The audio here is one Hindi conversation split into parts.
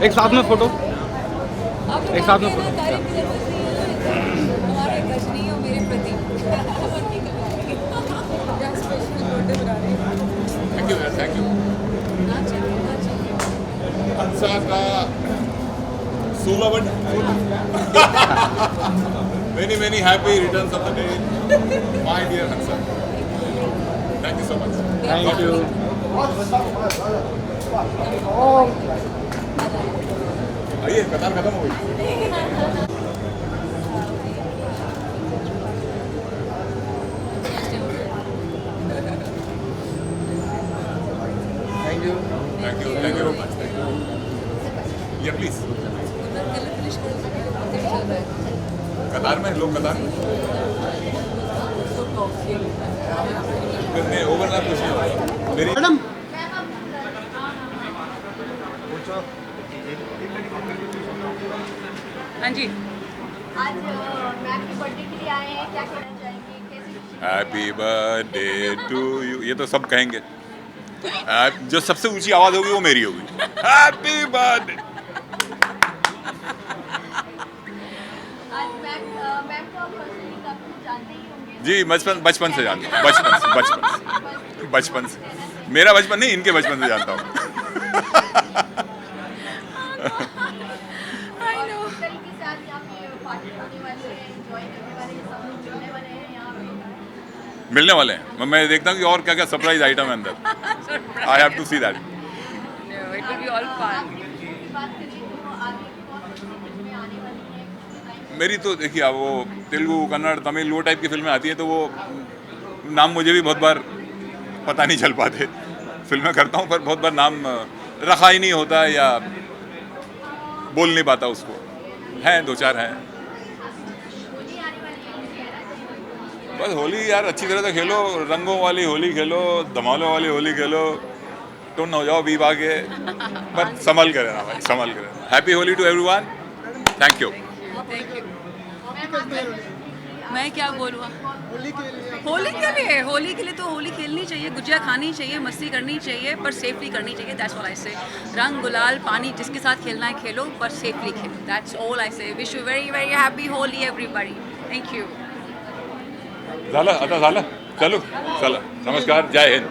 एक साथ में फोटो, एक साथ में फोटो। हमारा गजनी और मेरे प्रति thank you thank you. Hansa का 16 many many happy returns of the day my dear Hansa. Thank you so much. Thank you. आइए, कतार खत्म हो गई। Thank you. Thank you very much. ये प्लीज कतार में लोग कतार में ओवरलैप कुछ नहीं होगा मेरी। मैडम हाँ जी, आज मैम के बर्थडे के लिए आए हैं, क्या कहना चाहेंगे, कैसी हैप्पी बर्थडे टू यू, ये तो सब कहेंगे। जो सबसे ऊंची आवाज होगी वो मेरी होगी। Happy birthday. आज मैम को आप पर्सनली काफी जानते ही होंगे जी, बचपन से जानता हूँ। बचपन से मेरा बचपन नहीं, इनके बचपन से जानता हूँ। किस तरीके से आज यहाँ पे पार्टी होने वाली है, एंजॉय करने वाले हैं, सब लोग मिलने वाले हैं यहाँ पे। मिलने वाले हैं। मैं देखता हूँ कि और क्या क्या सरप्राइज आइटम है अंदर। I have to see that. it will be all fun. बात करें तो आगे भी बहुत अच्छी फिल्में आने वाली हैं कुछ टाइम। मेरी तो देखिए, अब वो तेलुगु, कन्नड़, तमिल वो टाइप की फिल्में आती हैं तो वो नाम मुझे भी बहुत बार पता नहीं चल पाते। फिल्में करता हूँ पर बहुत बार नाम रखा ही नहीं होता या बोल नहीं पाता उसको। हैं दो चार हैं। होली आने वाली है, बस होली यार अच्छी तरह से खेलो, रंगों वाली होली खेलो, धमालों वाली होली खेलो, टुन हो जाओ बीबा के, बस संभल के रहना भाई, संभल के रहना। Happy Holi to everyone. Thank you. Thank you. मैं क्या बोलूँ? होली के लिए तो होली खेलनी चाहिए, गुजिया खानी चाहिए, मस्ती करनी चाहिए, पर सेफली करनी चाहिए। दैट्स ऑल आई से। रंग गुलाल पानी जिसके साथ खेलना है खेलो, पर safely Khelo. That's all I से। Wish you very very happy Holi everybody. Thank you. झालं आता झालं, चलो चला, नमस्कार, जय हिंद।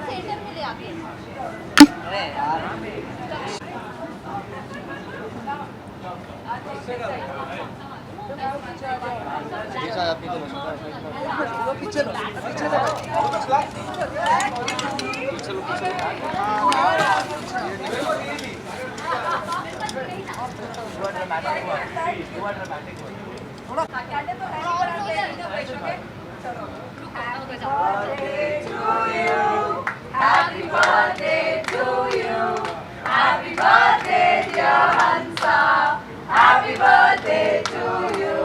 सेंटर में ले आके Happy birthday to you. Happy birthday dear Hansa. Happy birthday to you.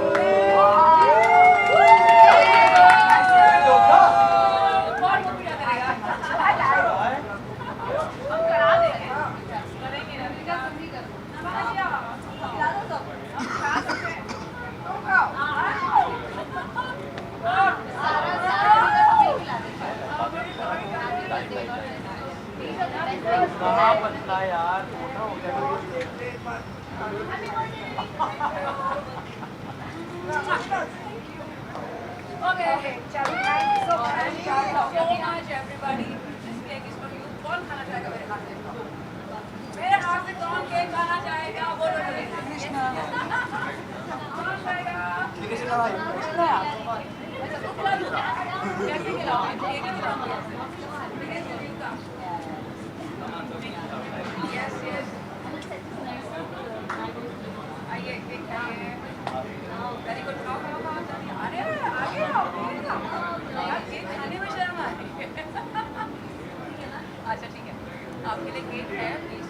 Okay, thank you so much everybody. This cake is for you. कौन खाना चाहेगा मेरे हाथ से? मेरे हाथ से कौन केक खाना चाहेगा? बोलो जल्दी। कौन खाएगा? अच्छा, तो खिला दूँ? कैसे खिलाऊँ? केक ही खिलाऊँ। Yes, yes. आइए, केक खाइए। Very good. खाओ, खाओ, खाओ, जल्दी। अरे, आगे आओ, प्लीज आओ। यार, केक खाने में शर्म आ रही है। अच्छा, ठीक है। आपके लिए केक है, प्लीज।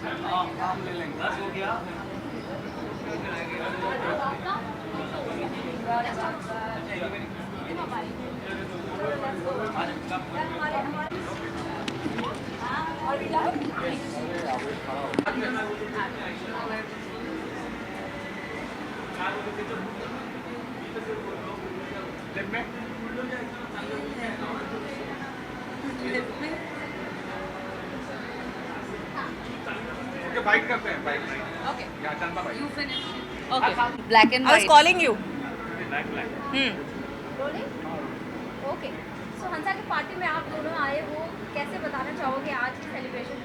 आप ले लेंगे। 10 हो गया। और भी लाओ। फाइट करते हैं फाइट Okay. यहाँ चंदा भाई You finish. Okay. Black and I was white. calling you. Black black rolling okay so Hansa की पार्टी में आप दोनों आए हो, कैसे बताना चाहोगे आज की सेलिब्रेशन?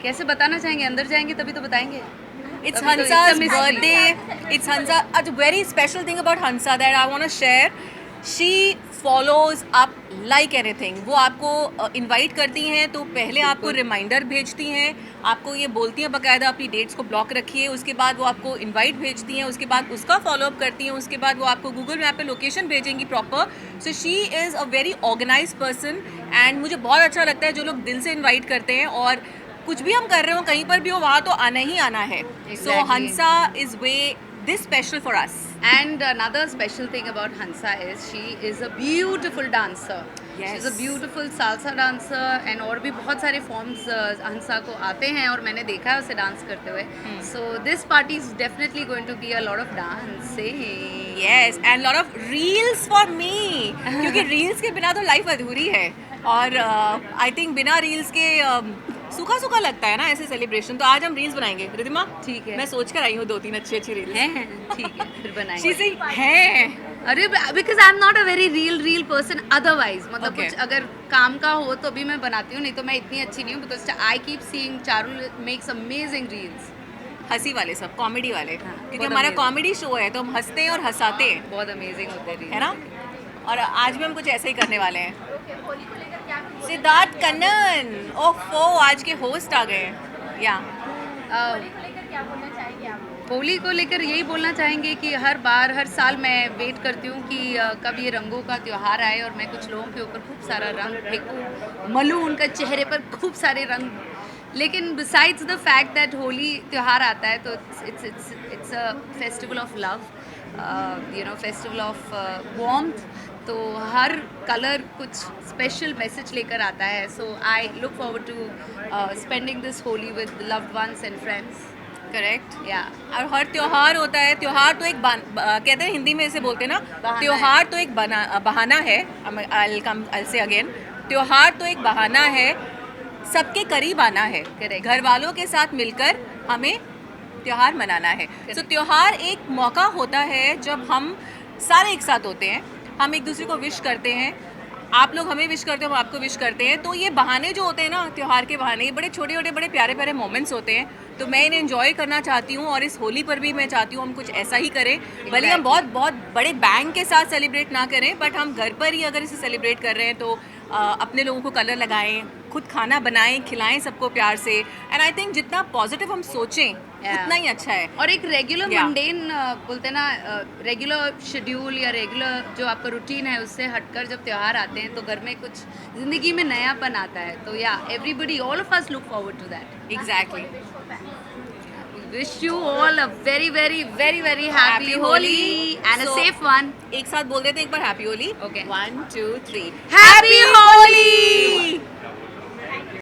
कैसे बताना चाहेंगे? अंदर जाएंगे तभी तो बताएंगे. It's Abhi to Hansa's it's a mystery. birthday. It's Hansa. A very special thing about Hansa that I want to share. She follows up like anything. वो आपको इनवाइट करती हैं तो पहले आपको रिमाइंडर भेजती हैं, आपको ये बोलती हैं बाकायदा अपनी डेट्स को ब्लॉक रखिए, उसके बाद वो आपको इनवाइट भेजती हैं, उसके बाद उसका फॉलोअप करती हैं, उसके बाद वो आपको गूगल मैप पे लोकेशन भेजेंगी proper. So she is a very organise person and मुझे बहुत अच्छा लगता है जो लोग दिल से इन्वाइट करते हैं और कुछ भी हम कर रहे हो कहीं पर भी हो वहाँ तो आना ही आना है. सो Exactly. Hansa is way this special for us. And another special thing about Hansa is she is a beautiful dancer. Yes. She's a beautiful salsa dancer and और भी बहुत सारे forms हंसा को आते हैं और मैंने देखा है उसे डांस करते हुए. So this party is definitely going to be a lot of dancing. Yes, and lot of reels for me. क्योंकि reels के बिना तो लाइफ अधूरी है और आई थिंक बिना reels के सूखा सूखा लगता है ना ऐसे सेलिब्रेशन. तो आज हम रील्स बनाएंगे रिधिमा. ठीक है. मैं सोच कर आई हूँ 2-3 अच्छी रील्स. हैं ठीक है फिर बनाएंगे. She's saying हैं. अरे because I am not a very real person otherwise मतलब Okay. कुछ अगर काम का हो तो भी मैं बनाती हूँ, नहीं तो मैं इतनी अच्छी नहीं हूँ. Because I keep seeing Charul makes amazing reels. हंसी वाले सब कॉमेडी वाले हाँ, क्योंकि बहुत हमारा amazing. कॉमेडी शो है तो हम हंसते हैं और हंसाते हैं, बहुत अमेजिंग होते हैं है ना. और आज भी हम कुछ ऐसे ही करने वाले हैं. ओके होली को लेकर क्या कुछ सिद्धार्थ कन्नन ओफो आज के होस्ट आ गए हैं. या होली को लेकर क्या बोलना चाहेंगे आप? होली को लेकर यही बोलना चाहेंगे कि हर साल मैं वेट करती हूँ कि कब ये रंगों का त्यौहार आए और मैं कुछ लोगों के ऊपर खूब सारा रंग फेंकूँ, मलूँ उनका चेहरे पर खूब सारे रंग. लेकिन besides the fact that Holi त्यौहार आता है तो it's a festival of love, you know, festival of warmth. तो हर कलर कुछ स्पेशल मैसेज लेकर आता है. So I look forward to spending this Holi with loved ones and friends. Correct. Yeah और हर त्योहार होता है. त्योहार तो एक कहते हैं हिंदी में इसे बोलते हैं ना, बहाना त्योहार तो एक बहाना है. I'll say again, त्योहार तो एक बहाना है सबके करीब आना है. Correct. घर वालों के साथ मिलकर हमें त्योहार मनाना है. तो त्योहार एक मौका होता है जब हम सारे एक साथ होते हैं, हम एक दूसरे को विश करते हैं, आप लोग हमें विश करते हो, हम आपको विश करते हैं. तो ये बहाने जो होते हैं ना, त्योहार के बहाने, ये बड़े छोटे छोटे बड़े प्यारे प्यारे मोमेंट्स होते हैं. तो मैं इन्हें एंजॉय करना चाहती हूँ और इस होली पर भी मैं चाहती हूँ हम कुछ ऐसा ही करें. भले हम बहुत बहुत बड़े बैंग के साथ सेलिब्रेट ना करें, बट हम घर पर ही अगर इसे सेलिब्रेट कर रहे हैं तो अपने लोगों को कलर लगाएं, खुद खाना बनाएं, खिलाएं सबको प्यार से. एंड आई थिंक जितना पॉजिटिव हम सोचें उतना ही अच्छा है. और एक रेगुलर Yeah. मंडेन बोलते हैं ना, रेगुलर शेड्यूल या रेगुलर जो आपका रूटीन है उससे हटकर जब त्यौहार आते हैं तो घर में कुछ जिंदगी में नयापन आता है. तो yeah everybody, all of us look forward to that. Exactly. Wish you all a very very very very happy Happy Holi Holi. And a So- safe one. एक साथ बोल देते हैं एक बार happy Holi. Okay. 1 2 3 happy Holi.